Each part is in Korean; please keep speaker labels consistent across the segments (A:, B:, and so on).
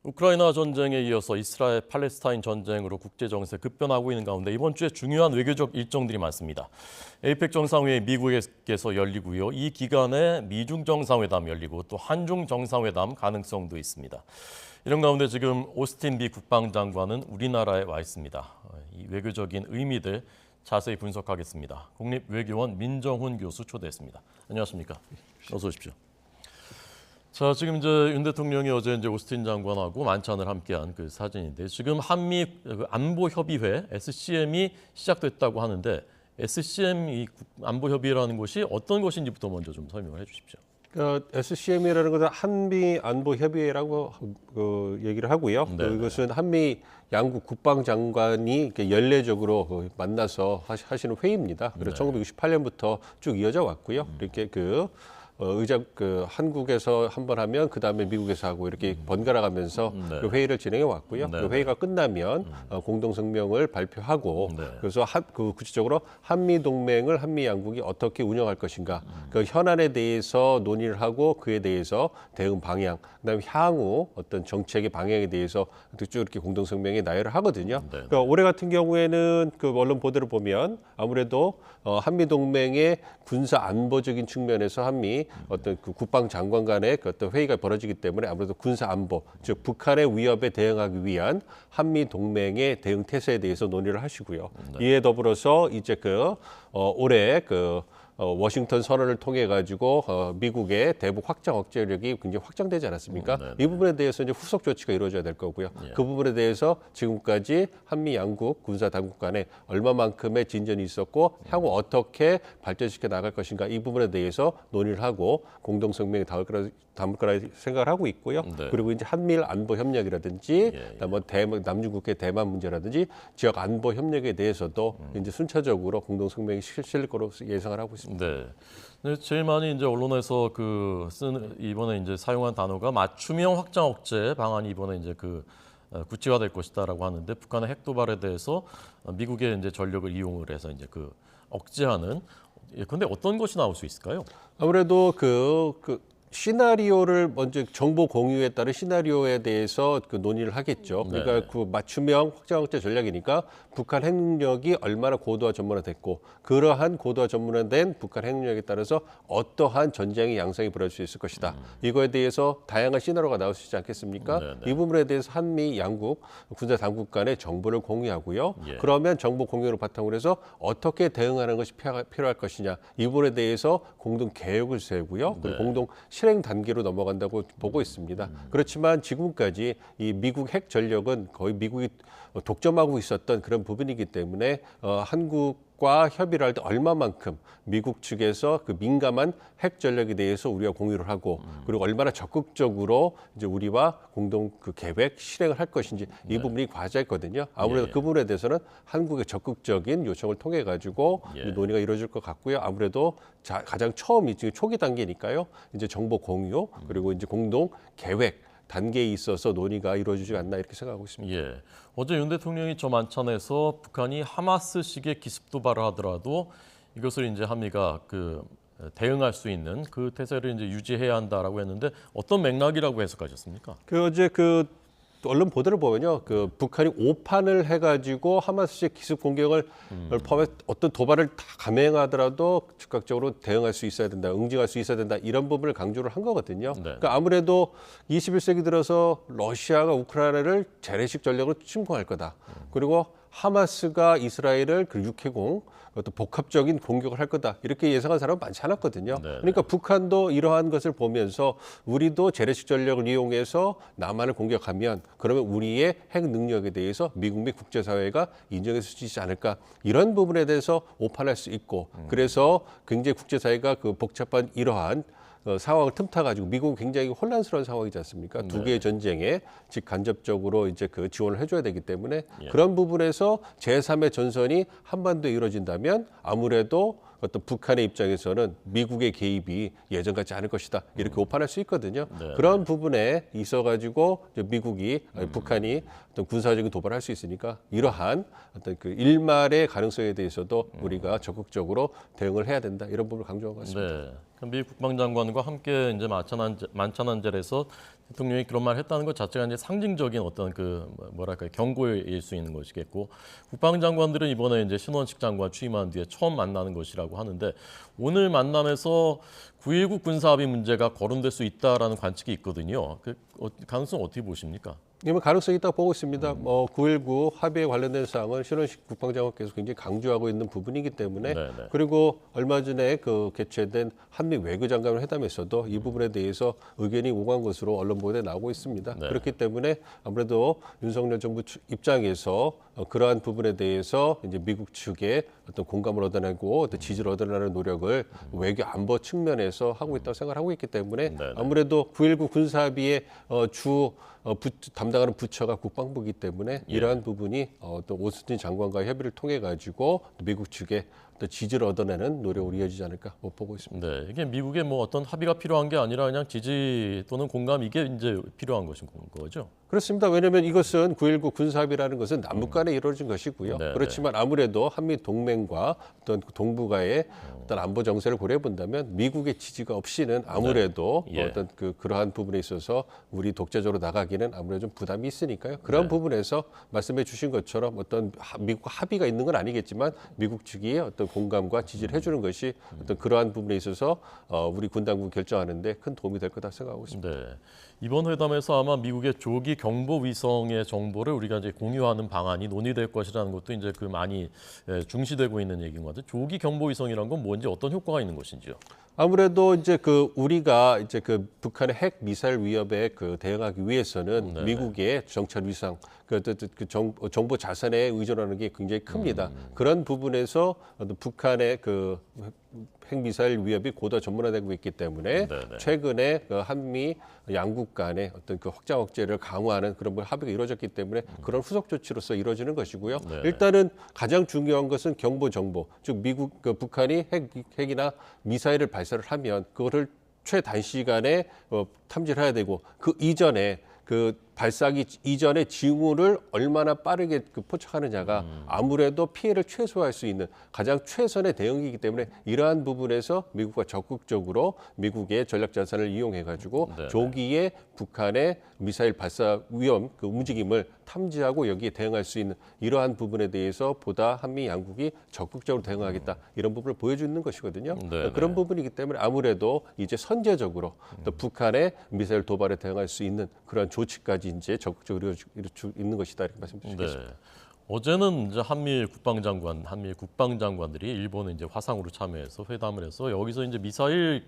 A: 우크라이나 전쟁에 이어서 이스라엘 팔레스타인 전쟁으로 국제 정세 급변하고 있는 가운데 이번 주에 중요한 외교적 일정들이 많습니다. 에이펙 정상회의 미국에서 열리고요. 이 기간에 미중 정상회담 열리고 또 한중 정상회담 가능성도 있습니다. 이런 가운데 지금 오스틴 미 국방장관은 우리나라에 와 있습니다. 이 외교적인 의미들 자세히 분석하겠습니다. 국립외교원 민정훈 교수 초대했습니다. 안녕하십니까? 어서 오십시오. 자, 지금 이제 윤 대통령이 어제 이제 오스틴 장관하고 만찬을 함께한 그 사진인데 지금 한미 안보 협의회 SCM이 시작됐다고 하는데 SCM 이 안보 협의라는 것이 어떤 것인지부터 먼저 좀 설명을 해주십시오.
B: SCM이라는 것은 한미 안보 협의회라고 얘기를 하고요. 이것은 한미 양국 국방장관이 연례적으로 만나서 하시는 회의입니다. 그래서 1968년부터 쭉 이어져 왔고요. 이렇게 한국에서 한번 하면 그 다음에 미국에서 하고 이렇게 번갈아 가면서 그 회의를 진행해 왔고요. 그 회의가 끝나면 공동 성명을 발표하고 그래서 구체적으로 한미 동맹을 한미 양국이 어떻게 운영할 것인가, 그 현안에 대해서 논의를 하고 그에 대해서 대응 방향, 그다음에 향후 어떤 정책의 방향에 대해서 쭉 이렇게 공동 성명에 나열을 하거든요. 그러니까 올해 같은 경우에는 그 언론 보도를 보면 아무래도 한미 동맹의 군사 안보적인 측면에서 한미 어떤 그 국방 장관 간의 그 어떤 회의가 벌어지기 때문에 아무래도 군사 안보, 즉 북한의 위협에 대응하기 위한 한미 동맹의 대응 태세에 대해서 논의를 하시고요. 이에 더불어서 이제 올해 워싱턴 선언을 통해 가지고 미국의 대북 확장 억제력이 굉장히 확장되지 않았습니까? 이 부분에 대해서 이제 후속 조치가 이루어져야 될 거고요. 그 부분에 대해서 지금까지 한미 양국 군사 당국 간에 얼마만큼의 진전이 있었고 향후 어떻게 발전시켜 나갈 것인가, 이 부분에 대해서 논의를 하고 공동 성명에 담을 거라 생각을 하고 있고요. 그리고 이제 한미일 안보 협력이라든지 남중국해 대만 문제라든지 지역 안보 협력에 대해서도 이제 순차적으로 공동 성명이 실릴 거로 예상을 하고 있습니다.
A: 네. 제일 많이 이제 언론에서 이번에 이제 사용한 단어가 맞춤형 확장 억제 방안이 이번에 이제 구체화될 것이다라고 하는데 북한의 핵 도발에 대해서 미국의 이제 전력을 이용을 해서 이제 억제하는. 그런데 어떤 것이 나올 수 있을까요?
B: 아무래도 시나리오를 먼저 정보 공유에 따른 시나리오에 대해서 논의를 하겠죠. 그러니까 맞춤형 확장 억제 전략이니까 북한 핵 능력이 얼마나 고도화 전문화됐고 그러한 고도화 전문화된 북한 핵 능력에 따라서 어떠한 전쟁의 양상이 벌어질 수 있을 것이다. 이거에 대해서 다양한 시나리오가 나올 수 있지 않겠습니까? 이 부분에 대해서 한미 양국 군사 당국 간의 정보를 공유하고요. 그러면 정보 공유를 바탕으로 해서 어떻게 대응하는 것이 필요할 것이냐, 이 부분에 대해서 공동 계획을 세우고요. 그리고 공동 실행 단계로 넘어간다고 보고 있습니다. 그렇지만 지금까지 이 미국 핵 전력은 거의 미국이 독점하고 있었던 그런 부분이기 때문에 한국과 협의를 할 때 얼마만큼 미국 측에서 그 민감한 핵 전력에 대해서 우리가 공유를 하고 그리고 얼마나 적극적으로 이제 우리와 공동 계획 실행을 할 것인지, 이 부분이 과제였거든요. 아무래도 그 부분에 대해서는 한국의 적극적인 요청을 통해 가지고 논의가 이루어질 것 같고요. 아무래도 가장 처음이 지금 초기 단계니까요. 이제 정보 공유 그리고 이제 공동 계획 단계에 있어서 논의가 이루어지지 않나 이렇게 생각하고 있습니다.
A: 어제 윤 대통령이 저 만찬에서 북한이 하마스식의 기습 도발을 하더라도 이것을 이제 한미가 대응할 수 있는 그 태세를 이제 유지해야 한다라고 했는데 어떤 맥락이라고 해석하셨습니까?
B: 어제 언론 보도를 보면요, 북한이 오판을 해가지고 하마스식 기습 공격을 포함해 어떤 도발을 다 감행하더라도 즉각적으로 대응할 수 있어야 된다, 응징할 수 있어야 된다, 이런 부분을 강조를 한 거거든요. 그러니까 아무래도 21세기 들어서 러시아가 우크라이나를 재래식 전력으로 침공할 거다. 그리고 하마스가 이스라엘을 육해공 어떤 복합적인 공격을 할 거다, 이렇게 예상한 사람은 많지 않았거든요. 그러니까 북한도 이러한 것을 보면서 우리도 재래식 전력을 이용해서 남한을 공격하면 그러면 우리의 핵 능력에 대해서 미국 및 국제사회가 인정해 줄 수 있지 않을까, 이런 부분에 대해서 오판할 수 있고, 그래서 굉장히 국제사회가 복잡한 이러한 상황을 틈타가지고 미국은 굉장히 혼란스러운 상황이지 않습니까? 두 개의 전쟁에 직간접적으로 이제 지원을 해줘야 되기 때문에 그런 부분에서 제3의 전선이 한반도에 이루어진다면 아무래도 어떤 북한의 입장에서는 미국의 개입이 예전 같지 않을 것이다, 이렇게 오판할 수 있거든요. 그런 부분에 있어가지고 미국이 북한이 어떤 군사적인 도발을 할 수 있으니까 이러한 어떤 일말의 가능성에 대해서도 우리가 적극적으로 대응을 해야 된다, 이런 부분을 강조한 것 같습니다.
A: 미 국방장관과 함께 이제 만찬한 자리에서 대통령이 그런 말 했다는 것 자체가 이제 상징적인 어떤 그 뭐랄까 경고일 수 있는 것이겠고, 국방장관들은 이번에 이제 신원식 장관 취임한 뒤에 처음 만나는 것이라고 하는데, 오늘 만남에서 9.19 군사합의 문제가 거론될 수 있다라는 관측이 있거든요. 그 가능성 어떻게 보십니까?
B: 이면 가능성이 있다고 보고 있습니다. 9.19 합의에 관련된 사항은 신원식 국방장관께서 굉장히 강조하고 있는 부분이기 때문에
A: 네네.
B: 그리고 얼마 전에 그 개최된 한미 외교장관 회담에서도 이 부분에 대해서 의견이 오간 것으로 언론 보도에 나오고 있습니다.
A: 네.
B: 그렇기 때문에 아무래도 윤석열 정부 입장에서 그러한 부분에 대해서 이제 미국 측에 어떤 공감을 얻어내고 어떤 지지를 얻어내는 노력을 외교 안보 측면에서 하고 있다고 생각하고 있기 때문에
A: 네네.
B: 아무래도 9.19 군사합의의 담당하는 부처가 국방부이기 때문에 이러한 부분이 또 오스틴 장관과의 협의를 통해 가지고 미국 측에 또 지지를 얻어내는 노력으로 이어지지 않을까 보고 있습니다.
A: 네, 이게 미국의 뭐 어떤 합의가 필요한 게 아니라 그냥 지지 또는 공감 이게 이제 필요한 것인 거죠.
B: 그렇습니다. 왜냐하면 이것은 9.19 군사합의라는 것은 남북 간에 이루어진 것이고요.
A: 네,
B: 그렇지만 아무래도 한미 동맹과 어떤 동북아의 어떤 안보 정세를 고려해 본다면 미국의 지지가 없이는 아무래도
A: 네. 예.
B: 어떤 그러한 부분에 있어서 우리 독자적으로 나가기는 아무래도 좀 부담이 있으니까요. 그런 부분에서 말씀해 주신 것처럼 어떤 미국 합의가 있는 건 아니겠지만 미국 측이 어떤 공감과 지지를 해주는 것이 어떤 그러한 부분에 있어서 우리 군 당국 결정하는데 큰 도움이 될 거다 생각하고 있습니다.
A: 네. 이번 회담에서 아마 미국의 조기 경보 위성의 정보를 우리가 이제 공유하는 방안이 논의될 것이라는 것도 이제 그 많이 중시되고 있는 얘기인 것 같아요. 조기 경보 위성이란 건 뭔지 어떤 효과가 있는 것인지요?
B: 아무래도 이제 우리가 이제 북한의 핵 미사일 위협에 대응하기 위해서는
A: 네네.
B: 미국의 정찰 위상 정보 자산에 의존하는 게 굉장히 큽니다. 그런 부분에서 북한의 핵미사일 위협이 고도 전문화되고 있기 때문에
A: 네네.
B: 최근에 한미 양국 간의 어떤 확장 억제를 강화하는 그런 합의가 이루어졌기 때문에 그런 후속 조치로서 이루어지는 것이고요.
A: 네네.
B: 일단은 가장 중요한 것은 경보 정보, 즉 북한이 핵이나 미사일을 발사를 하면 그거를 최단시간에 탐지를 해야 되고 그 이전에 발사하기 이전에 징후를 얼마나 빠르게 포착하느냐가 아무래도 피해를 최소화할 수 있는 가장 최선의 대응이기 때문에 이러한 부분에서 미국과 적극적으로 미국의 전략 자산을 이용해 가지고 조기에 북한의 미사일 발사 위험 움직임을 탐지하고 여기에 대응할 수 있는 이러한 부분에 대해서 보다 한미 양국이 적극적으로 대응하겠다 이런 부분을 보여주는 것이거든요. 그런 부분이기 때문에 아무래도 이제 선제적으로 또 북한의 미사일 도발에 대응할 수 있는 그런 조치까지 이제 적극적으로 이루어지고 있는 것이다 이렇게 말씀드리겠습니다.
A: 네. 어제는 이제 한미 국방장관들이 일본에 이제 화상으로 참여해서 회담을 해서 여기서 이제 미사일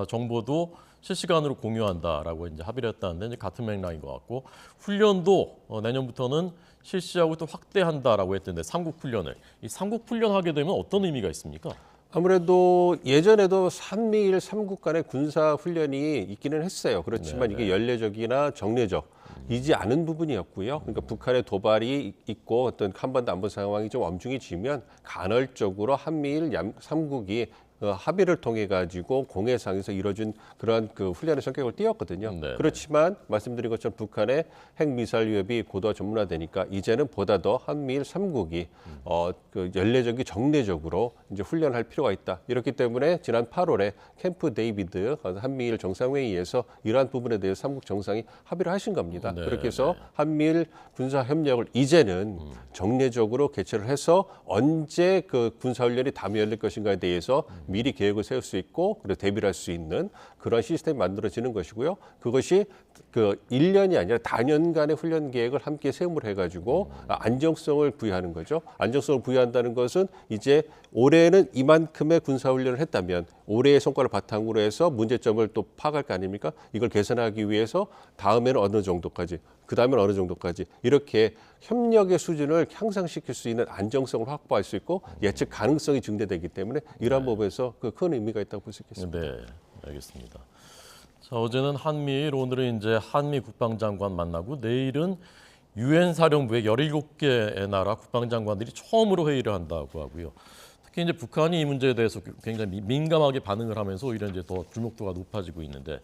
A: 정보도 실시간으로 공유한다라고 이제 합의를 했다는데 이제 같은 맥락인 것 같고 훈련도 내년부터는 실시하고 또 확대한다라고 했던데 삼국 훈련을 이 삼국 훈련 하게 되면 어떤 의미가 있습니까?
B: 아무래도 예전에도 한미일 3국 간의 군사 훈련이 있기는 했어요. 그렇지만 이게 연례적이나 정례적이지 않은 부분이었고요. 그러니까 북한의 도발이 있고 어떤 한반도 안보 상황이 좀 엄중해지면 간헐적으로 한미일 3국이 합의를 통해 가지고 공해상에서 이루어진 그러한 훈련의 성격을 띄었거든요.
A: 네네.
B: 그렇지만 말씀드린 것처럼 북한의 핵미사일 위협이 고도화 전문화되니까 이제는 보다 더 한미일 3국이 연례적이 정례적으로 이제 훈련할 필요가 있다. 이렇기 때문에 지난 8월에 캠프 데이비드 한미일 정상회의에서 이러한 부분에 대해서 3국 정상이 합의를 하신 겁니다.
A: 네네.
B: 그렇게 해서 한미일 군사 협력을 이제는 정례적으로 개최를 해서 언제 군사훈련이 다음에 열릴 것인가에 대해서 미리 계획을 세울 수 있고 그리고 대비를 할 수 있는 그런 시스템이 만들어지는 것이고요. 그것이 1년이 아니라 다년간의 훈련 계획을 함께 세움을 해가지고 안정성을 부여하는 거죠. 안정성을 부여한다는 것은 이제 올해는 이만큼의 군사훈련을 했다면 올해의 성과를 바탕으로 해서 문제점을 또 파악할 거 아닙니까? 이걸 개선하기 위해서 다음에는 어느 정도까지, 그 다음에는 어느 정도까지 이렇게 협력의 수준을 향상시킬 수 있는 안정성을 확보할 수 있고 예측 가능성이 증대되기 때문에 이러한 부분에서 큰 의미가 있다고 볼 수 있겠습니다.
A: 네, 알겠습니다. 자, 어제는 한미일, 오늘은 이제 한미 국방장관 만나고 내일은 유엔 사령부의 17개의 나라 국방장관들이 처음으로 회의를 한다고 하고요. 특히 이제 북한이 이 문제에 대해서 굉장히 민감하게 반응을 하면서 오히려 이제 더 주목도가 높아지고 있는데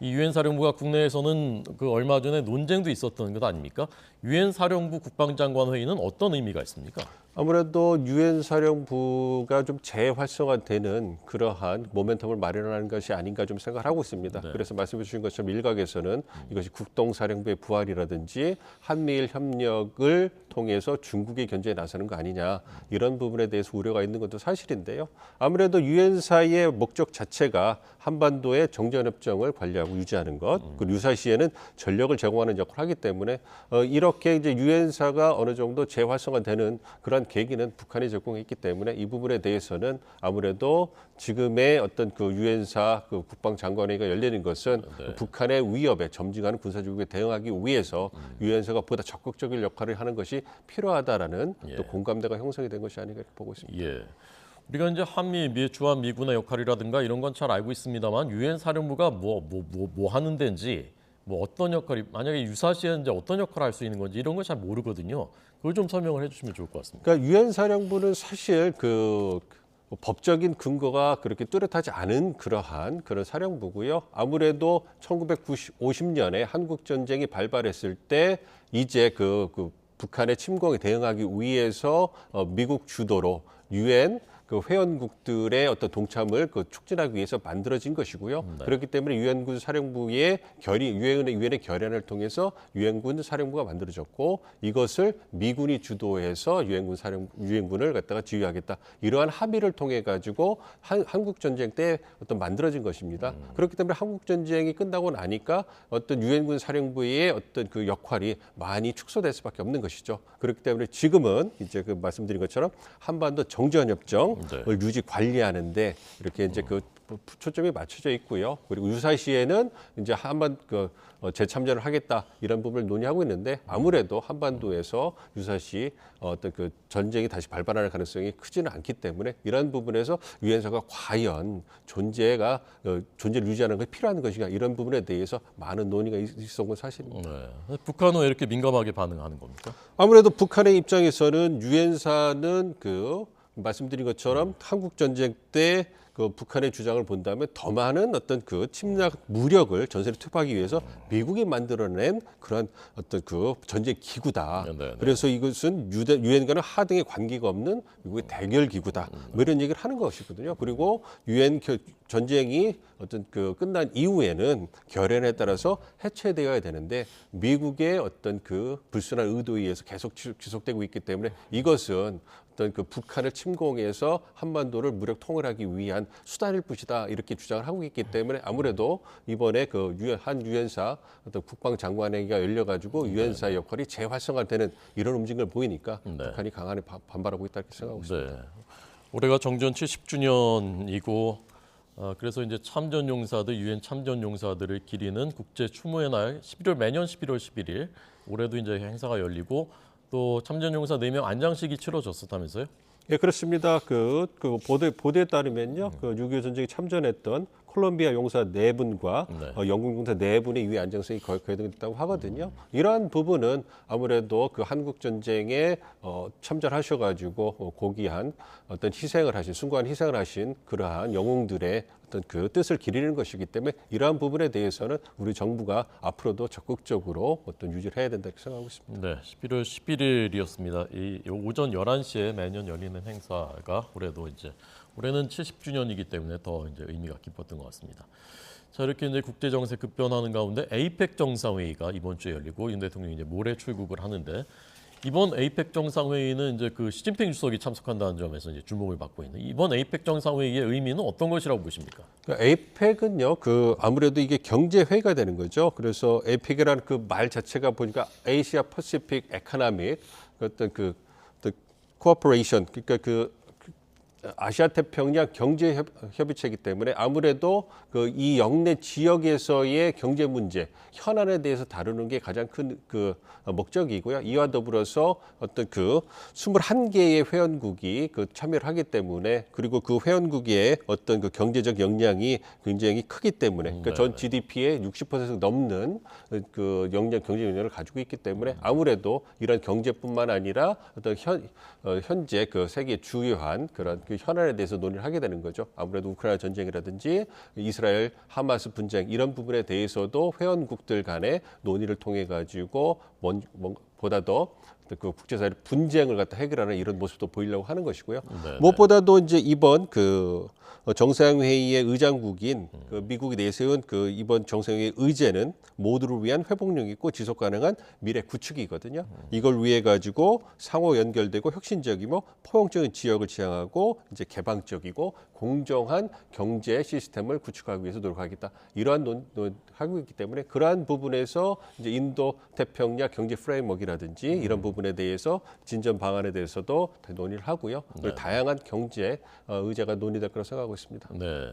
A: 이 유엔 사령부가 국내에서는 그 얼마 전에 논쟁도 있었던 것 아닙니까? 유엔 사령부 국방장관 회의는 어떤 의미가 있습니까?
B: 아무래도 유엔 사령부가 좀 재활성화되는 그러한 모멘텀을 마련하는 것이 아닌가 좀 생각을 하고 있습니다.
A: 네.
B: 그래서 말씀해 주신 것처럼 일각에서는 이것이 국동사령부의 부활이라든지 한미일 협력을 통해서 중국의 견제에 나서는 거 아니냐 이런 부분에 대해서 우려가 있는 것도 사실인데요. 아무래도 유엔사의 목적 자체가 한반도의 정전협정을 관리하고 유지하는 것, 그리고 유사시에는 전력을 제공하는 역할을 하기 때문에 이렇게 이제 유엔사가 어느 정도 재활성화되는 그런 계기는 북한이 제공했기 때문에 이 부분에 대해서는 아무래도 지금의 어떤 그 유엔사 그 국방장관회의가 열리는 것은
A: 네.
B: 북한의 위협에 점증하는 군사주국에 대응하기 위해서 유엔사가 보다 적극적인 역할을 하는 것이 필요하다라는
A: 예.
B: 또 공감대가 형성이 된 것이 아닌가 이렇게 보고 있습니다.
A: 예. 우리가 이제 주한 미군의 역할이라든가 이런 건 잘 알고 있습니다만 유엔 사령부가 뭐 하는 데인지 뭐 어떤 역할이 만약에 유사시에 이제 어떤 역할을 할 수 있는 건지 이런 걸 잘 모르거든요. 그걸 좀 설명을 해주시면 좋을 것 같습니다.
B: 그러니까 유엔 사령부는 사실 그 법적인 근거가 그렇게 뚜렷하지 않은 그러한 그런 사령부고요. 아무래도 1950년에 한국 전쟁이 발발했을 때 이제 그 북한의 침공에 대응하기 위해서 미국 주도로 유엔 그 회원국들의 어떤 동참을 촉진하기 위해서 만들어진 것이고요.
A: 네.
B: 그렇기 때문에 유엔군 사령부의 유엔의 결연을 통해서 유엔군 사령부가 만들어졌고 이것을 미군이 주도해서 유엔군을 갖다가 지휘하겠다. 이러한 합의를 통해 가지고 한국 전쟁 때 어떤 만들어진 것입니다. 그렇기 때문에 한국 전쟁이 끝나고 나니까 어떤 유엔군 사령부의 어떤 그 역할이 많이 축소될 수밖에 없는 것이죠. 그렇기 때문에 지금은 이제 그 말씀드린 것처럼 한반도 정전협정
A: 네.
B: 유지 관리하는데 이렇게 이제 그 초점이 맞춰져 있고요. 그리고 유사시에는 이제 한반 재참전을 하겠다 이런 부분을 논의하고 있는데 아무래도 한반도에서 유사시 어떤 그 전쟁이 다시 발발할 가능성이 크지는 않기 때문에 이런 부분에서 유엔사가 과연 존재를 유지하는 것이 필요한 것인가 이런 부분에 대해서 많은 논의가 있었던 건 사실입니다.
A: 네. 북한은 왜 이렇게 민감하게 반응하는 겁니까?
B: 아무래도 북한의 입장에서는 유엔사는 말씀드린 것처럼 한국 전쟁 때 그 북한의 주장을 본다면 더 많은 어떤 그 침략 무력을 전세를 투입하기 위해서 미국이 만들어낸 그런 어떤 그 전쟁 기구다.
A: 네.
B: 그래서 이것은 유엔과는 하등의 관계가 없는 미국의 대결 기구다. 뭐 이런 얘기를 하는 것이거든요. 그리고 유엔 전쟁이 어떤 그 끝난 이후에는 결연에 따라서 해체되어야 되는데 미국의 어떤 그 불순한 의도에 의해서 계속 지속되고 있기 때문에 이것은 어떤 그 북한을 침공해서 한반도를 무력 통일하기 위한 수단일 뿐이다 이렇게 주장을 하고 있기 때문에 아무래도 이번에 한 유엔사 어떤 국방장관회의가 열려가지고 유엔사의 역할이 재활성화되는 이런 움직임을 보이니까 북한이 강하게 반발하고 있다 이렇게 생각하고 있습니다.
A: 네. 올해가 정전 70주년이고 그래서 이제 참전용사들 유엔 참전용사들을 기리는 국제 추모의 날 매년 11월 11일 올해도 이제 행사가 열리고 또 참전용사 4명 안장식이 치러졌었다면서요?
B: 예, 그렇습니다. 보도에 따르면요, 6.25 전쟁에 참전했던 콜롬비아 용사 4분과 영국 용사 4분의 유해 안정성이 거행됐다고 하거든요. 이러한 부분은 아무래도 그 한국 전쟁에 참전하셔가지고 고귀한 어떤 숭고한 희생을 하신 그러한 영웅들의 어떤 그 뜻을 기리는 것이기 때문에 이러한 부분에 대해서는 우리 정부가 앞으로도 적극적으로 어떤 유지를 해야 된다 이렇게 생각하고 있습니다.
A: 네, 11월 11일이었습니다. 이 오전 11시에 매년 열리는 행사가 올해는 70주년이기 때문에 더 이제 의미가 깊었던 것 같습니다. 자, 이렇게 이제 국제 정세 급변하는 가운데 에이펙 정상회의가 이번 주에 열리고 윤 대통령이 이제 모레 출국을 하는데 이번 에이펙 정상회의는 이제 그 시진핑 주석이 참석한다는 점에서 이제 주목을 받고 있는 이번 에이펙 정상회의의 의미는 어떤 것이라고 보십니까?
B: 에이펙은요, 아무래도 이게 경제 회의가 되는 거죠. 그래서 에이펙이라는 그 말 자체가 보니까 아시아 퍼시픽 에코노믹 어떤 코퍼레이션 그러니까 아시아 태평양 경제 협의체이기 때문에 아무래도 이 영내 지역에서의 경제 문제 현안에 대해서 다루는 게 가장 큰 목적이고요. 이와 더불어서 어떤 21개의 회원국이 참여를 하기 때문에 그리고 그 회원국의 어떤 경제적 역량이 굉장히 크기 때문에 그러니까 전 GDP의 60% 넘는 경제 역량을 가지고 있기 때문에 아무래도 이런 경제뿐만 아니라 어떤 현재 세계 주요한 그런 그 현안에 대해서 논의를 하게 되는 거죠. 아무래도 우크라이나 전쟁이라든지 이스라엘 하마스 분쟁 이런 부분에 대해서도 회원국들 간의 논의를 통해 가지고 보다 더 그 국제사회 분쟁을 갖다 해결하는 이런 모습도 보이려고 하는 것이고요.
A: 네네.
B: 무엇보다도 이제 이번 그 정상회의의 의장국인 그 미국이 내세운 그 이번 정상회의 의제는 모두를 위한 회복력 있고 지속 가능한 미래 구축이거든요. 이걸 위해 가지고 상호 연결되고 혁신적이고 포용적인 지역을 지향하고 이제 개방적이고 공정한 경제 시스템을 구축하기 위해서 노력하겠다. 이러한 하고 있기 때문에 그러한 부분에서 이제 인도 태평양 경제 프레임워크라든지 이런 부분에 대해서 진전 방안에 대해서도 논의를 하고요. 그리고 다양한 경제 의제가 논의될 거라고 생각하고 있습니다.
A: 네.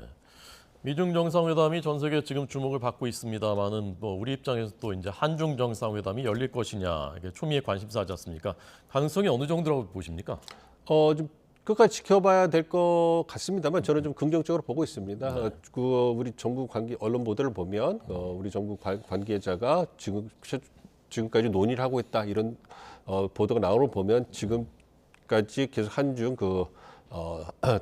A: 미중 정상회담이 전 세계 지금 주목을 받고 있습니다만은 뭐 우리 입장에서 또 이제 한중 정상회담이 열릴 것이냐 이게 초미의 관심사지 않습니까? 가능성이 어느 정도라고 보십니까?
B: 좀 끝까지 지켜봐야 될 것 같습니다만 저는 좀 긍정적으로 보고 있습니다.
A: 네.
B: 그 우리 정부 언론 보도를 보면 우리 정부 관계자가 지금까지 논의를 하고 있다 이런 보도가 나오는 걸 보면 지금까지 계속 한중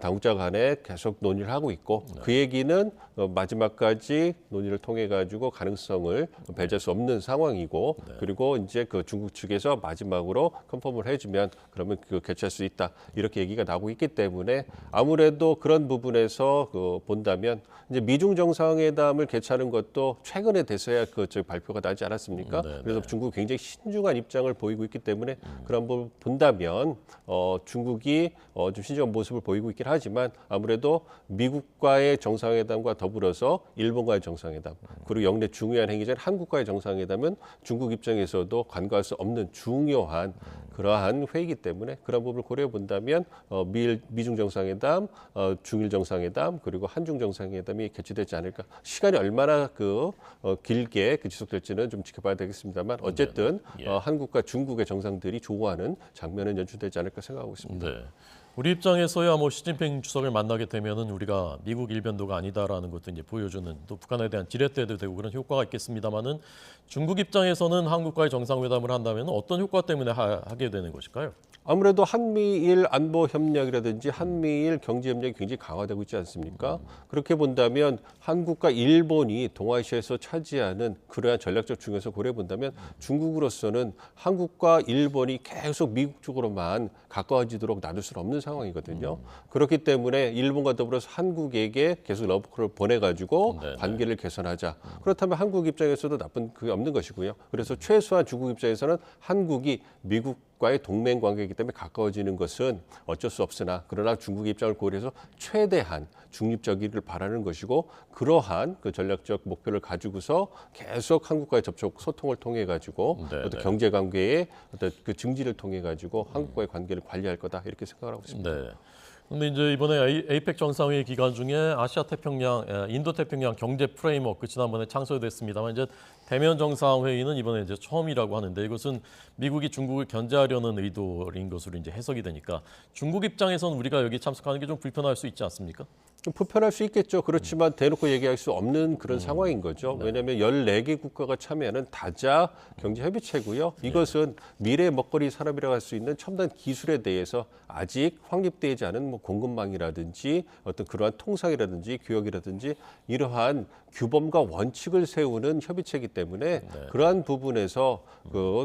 B: 당국자 간에 계속 논의를 하고 있고 그 얘기는 마지막까지 논의를 통해 가지고 가능성을 배제할 수 없는 상황이고 그리고 이제 그 중국 측에서 마지막으로 컨펌을 해주면 그러면 그 개최할 수 있다 이렇게 얘기가 나오고 있기 때문에 아무래도 그런 부분에서 본다면 이제 미중 정상회담을 개최하는 것도 최근에 돼서야 발표가 나지 않았습니까? 그래서 중국이 굉장히 신중한 입장을 보이고 있기 때문에 그런 부분 본다면 중국이 좀 신중한 모습을 보이고 있긴 하지만 아무래도 미국과의 정상회담과 더불어서 일본과의 정상회담 그리고 영내 중요한 행위자인 한국과의 정상회담은 중국 입장에서도 간과할 수 없는 중요한 그러한 회의이기 때문에 그런 부분을 고려해 본다면 미중 정상회담, 중일 정상회담 그리고 한중 정상회담이 개최되지 않을까. 시간이 얼마나 길게 지속될지는 좀 지켜봐야 되겠습니다만 어쨌든 한국과 중국의 정상들이 좋아하는 장면은 연출되지 않을까 생각하고 있습니다.
A: 네. 우리 입장에서야 뭐 시진핑 주석을 만나게 되면은 우리가 미국 일변도가 아니다라는 것도 이제 보여주는 또 북한에 대한 지렛대도 되고 그런 효과가 있겠습니다만은 중국 입장에서는 한국과의 정상회담을 한다면 어떤 효과 때문에 하게 되는 것일까요?
B: 아무래도 한미일 안보 협력이라든지 한미일 경제 협력이 굉장히 강화되고 있지 않습니까? 그렇게 본다면 한국과 일본이 동아시아에서 차지하는 그러한 전략적 중요성을 고려해 본다면 중국으로서는 한국과 일본이 계속 미국 쪽으로만 가까워지도록 놔둘 수는 없는 상황이거든요. 그렇기 때문에 일본과 더불어서 한국에게 계속 러브콜을 보내가지고 관계를 개선하자. 그렇다면 한국 입장에서도 나쁜 그게 없는 것이고요. 그래서 최소한 중국 입장에서는 한국이 미국과의 동맹 관계이기 때문에 가까워지는 것은 어쩔 수 없으나 그러나 중국의 입장을 고려해서 최대한 중립적이기를 바라는 것이고 그러한 그 전략적 목표를 가지고서 계속 한국과의 소통을 통해 가지고 어떤 경제 관계의 어떤 그 증지를 통해 가지고 한국과의 관계를 관리할 거다 이렇게 생각을 하고 있습니다.
A: 네. 근데 이제 이번에 에이펙 정상회의 기간 중에 아시아 태평양, 인도 태평양 경제 프레임워크 지난번에 창설됐습니다만 이제 대면 정상회의는 이번에 이제 처음이라고 하는데 이것은 미국이 중국을 견제하려는 의도인 것으로 이제 해석이 되니까 중국 입장에서는 우리가 여기 참석하는 게 좀 불편할 수 있지 않습니까?
B: 좀 불편할 수 있겠죠. 그렇지만 대놓고 얘기할 수 없는 그런 상황인 거죠. 왜냐하면 14개 국가가 참여하는 다자 경제협의체고요. 이것은 미래 먹거리 산업이라고 할 수 있는 첨단 기술에 대해서 아직 확립되지 않은 뭐 공급망이라든지 어떤 그러한 통상이라든지 교역이라든지 이러한 규범과 원칙을 세우는 협의체이기 때문에 그러한 부분에서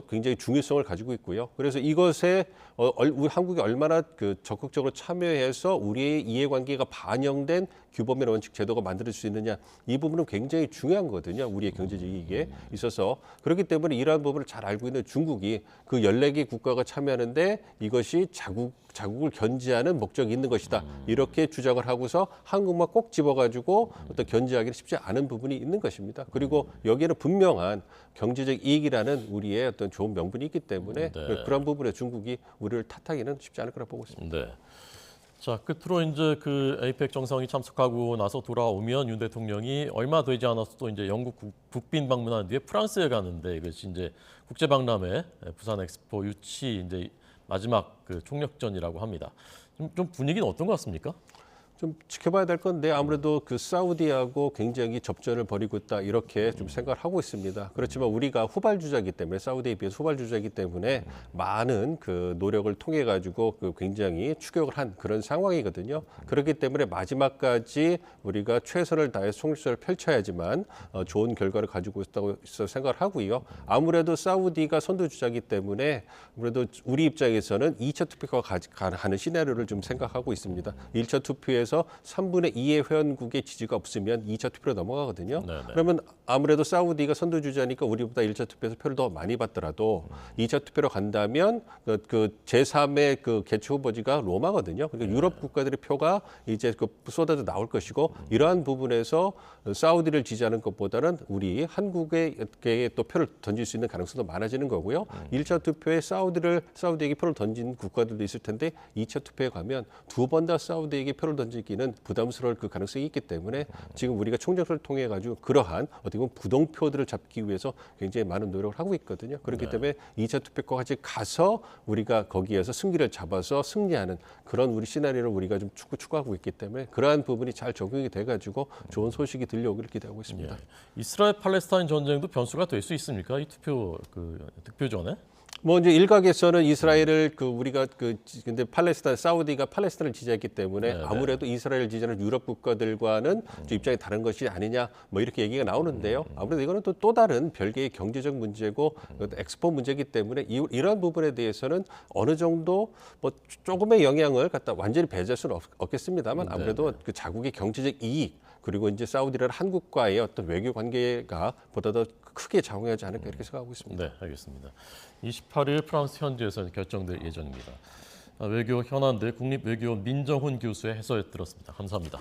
B: 굉장히 중요성을 가지고 있고요. 그래서 이것에 우리 한국이 얼마나 적극적으로 참여해서 우리의 이해관계가 반영된 규범이나 원칙 제도가 만들 수 있느냐 이 부분은 굉장히 중요한 거거든요. 우리의 경제적 이익에 있어서 그렇기 때문에 이러한 부분을 잘 알고 있는 중국이 그 14개 국가가 참여하는데 이것이 자국을 견제하는 목적이 있는 것이다. 이렇게 주장을 하고서 한국만 꼭 집어가지고 어떤 견제하기는 쉽지 않은 부분이 있는 것입니다. 그리고 여기에는 분명한 경제적 이익이라는 우리의 어떤 좋은 명분이 있기 때문에 그런 부분에 중국이 우리를 탓하기는 쉽지 않을 거라 보고 있습니다.
A: 네. 자, 끝으로 이제 그 에이펙 정상이 참석하고 나서 돌아오면 윤 대통령이 얼마 되지 않아서 또 이제 영국 국빈 방문한 뒤에 프랑스에 가는데 이것이 이제 국제 박람회 부산 엑스포 유치 이제 마지막 그 총력전이라고 합니다. 좀 분위기는 어떤 것 같습니까?
B: 좀 지켜봐야 될 건데 아무래도 그 사우디하고 굉장히 접전을 벌이고 있다 이렇게 좀 생각을 하고 있습니다. 그렇지만 우리가 후발주자이기 때문에 사우디에 비해서 후발주자이기 때문에 많은 그 노력을 통해 가지고 그 굉장히 추격을 한 그런 상황이거든요. 그렇기 때문에 마지막까지 우리가 최선을 다해서 총력전을 펼쳐야지만 좋은 결과를 가지고 있다고 생각을 하고요. 아무래도 사우디가 선두주자이기 때문에 아무래도 우리 입장에서는 2차 투표가 가는 시나리오를 좀 생각하고 있습니다. 1차 투표에서 3분의 2의 회원국의 지지가 없으면 2차 투표로 넘어가거든요.
A: 네네.
B: 그러면 아무래도 사우디가 선두주자니까 우리보다 1차 투표에서 표를 더 많이 받더라도 2차 투표로 간다면 그 제3의 그 개최 후보지가 로마거든요. 그러니까 유럽 국가들의 표가 이제 그 쏟아져 나올 것이고 이러한 부분에서 사우디를 지지하는 것보다는 우리 한국에 또 표를 던질 수 있는 가능성도 많아지는 거고요. 1차 투표에 사우디에게 표를 던진 국가들도 있을 텐데 2차 투표에 가면 두 번 다 사우디에게 표를 던지기는 부담스러울 그 가능성이 있기 때문에 지금 우리가 총력을 통해 가지고 그러한 어떻게 보면 부동표들을 잡기 위해서 굉장히 많은 노력을 하고 있거든요. 그렇기 때문에 2차 투표까지 가서 우리가 거기에서 승기를 잡아서 승리하는 그런 우리 시나리오를 우리가 좀 추구하고 있기 때문에 그러한 부분이 잘 적용이 돼 가지고 좋은 소식이 들려오기를 기대하고 있습니다.
A: 이스라엘 팔레스타인 전쟁도 변수가 될 수 있습니까? 이 득표 전에?
B: 뭐 이제 일각에서는 이스라엘을 우리가 근데 사우디가 팔레스타인을 지지했기 때문에 아무래도 이스라엘 지지하는 유럽 국가들과는 좀 입장이 다른 것이 아니냐 뭐 이렇게 얘기가 나오는데요. 아무래도 이거는 또 다른 별개의 경제적 문제고 엑스포 문제이기 때문에 이러한 부분에 대해서는 어느 정도 뭐 조금의 영향을 갖다 완전히 배제할 수는 없겠습니다만 아무래도 그 자국의 경제적 이익 그리고 이제 사우디라는 한국과의 어떤 외교 관계가 보다 더 크게 작용하지 않을까 이렇게 생각하고 있습니다.
A: 네, 알겠습니다. 28일 프랑스 현지에서 결정될 예정입니다. 외교 현안대 국립외교원 민정훈 교수의 해설 들었습니다. 감사합니다.